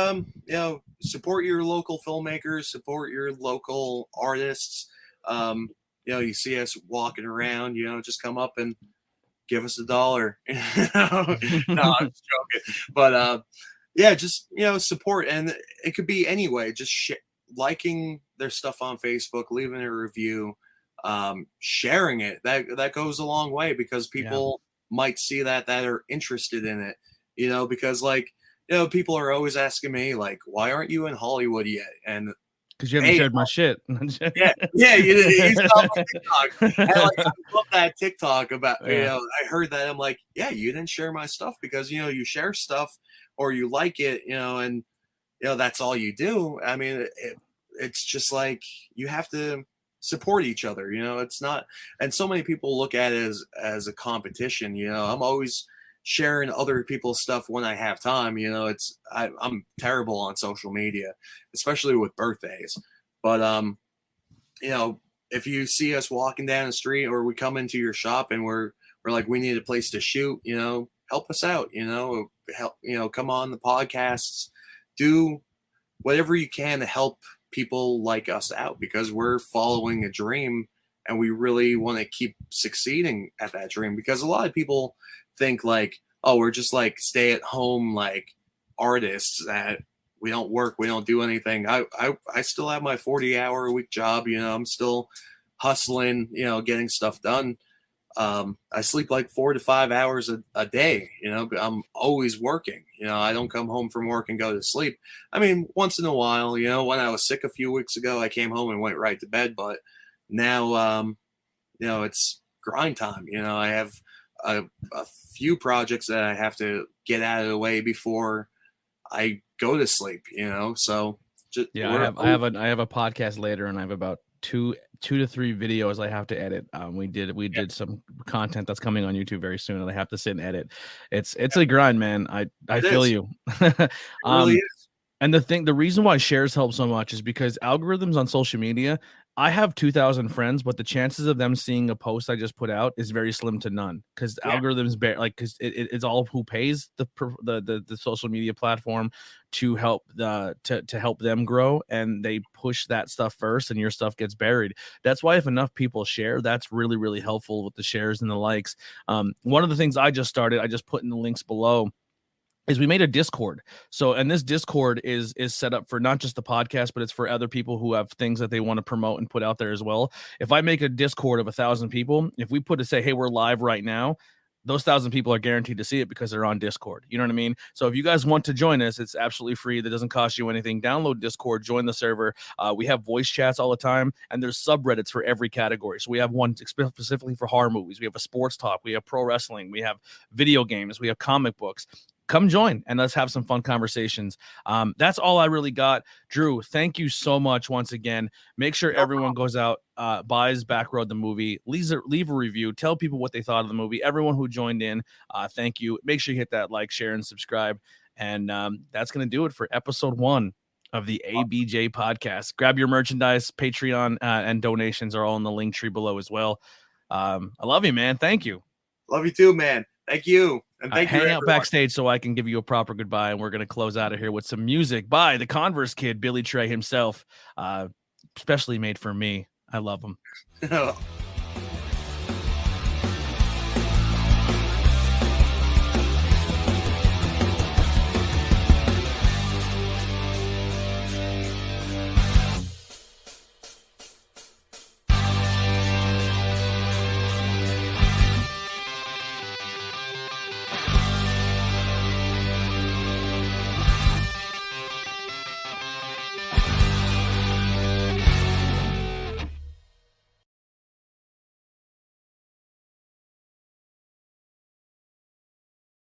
support your local filmmakers, support your local artists. You see us walking around, just come up and give us $1. No, I'm just joking. But just support, and it could be any way. Just liking their stuff on Facebook, leaving a review, sharing it. That goes a long way because people might see that are interested in it. Because people are always asking me like, why aren't you in Hollywood yet? And because you haven't shared my shit. You saw my TikTok. I love that TikTok about I heard that. I'm like, yeah, you didn't share my stuff because you share stuff or you like it, and that's all you do. I mean, it's just like you have to support each other. It's not, and so many people look at it as a competition. I'm always sharing other people's stuff when I have time. I'm terrible on social media, especially with birthdays. But if you see us walking down the street or we come into your shop and we're like, we need a place to shoot, help us out. Help, come on the podcasts, do whatever you can to help people like us out, because we're following a dream and we really want to keep succeeding at that dream. Because a lot of people think like, oh, we're just like stay at home like artists that we don't work, we don't do anything. I still have my 40-hour a week job. I'm still hustling, getting stuff done. I sleep like 4 to 5 hours a day. I'm always working. I don't come home from work and go to sleep. I mean, once in a while, when I was sick a few weeks ago, I came home and went right to bed. But now, it's grind time. I have a few projects that I have to get out of the way before I go to sleep. So just, I have a podcast later, and I have about two to three videos I have to edit. We did some content that's coming on YouTube very soon, and I have to sit and edit. It's a grind, man. I feel you. It really is. And the reason why shares help so much is because algorithms on social media, I have 2,000 friends, but the chances of them seeing a post I just put out is very slim to none because algorithms because it's all who pays the social media platform to help to help them grow, and they push that stuff first, and your stuff gets buried. That's why if enough people share, that's really, really helpful with the shares and the likes. One of the things I just put in the links below, is we made a Discord. So, and this Discord is set up for not just the podcast, but it's for other people who have things that they want to promote and put out there as well. If I make a Discord of 1,000 people, if we say, hey, we're live right now, those 1,000 people are guaranteed to see it because they're on Discord. You know what I mean? So if you guys want to join us, it's absolutely free. That doesn't cost you anything. Download Discord, join the server. We have voice chats all the time, and there's subreddits for every category. So we have one specifically for horror movies. We have a sports talk. We have pro wrestling. We have video games. We have comic books. Come join and let's have some fun conversations. That's all I really got. Drew, thank you so much once again. Make sure everyone goes out, buys Backroad the movie, leave a review, tell people what they thought of the movie. Everyone who joined in, thank you. Make sure you hit that like, share, and subscribe. And that's going to do it for episode 1 of the ABJ podcast. Grab your merchandise, Patreon, and donations are all in the link tree below as well. I love you, man. Thank you. Love you too, man. Thank you. And thank you. Hang out backstage so I can give you a proper goodbye, and we're going to close out of here with some music by the Converse Kid, Billy Trey himself, specially made for me. I love him.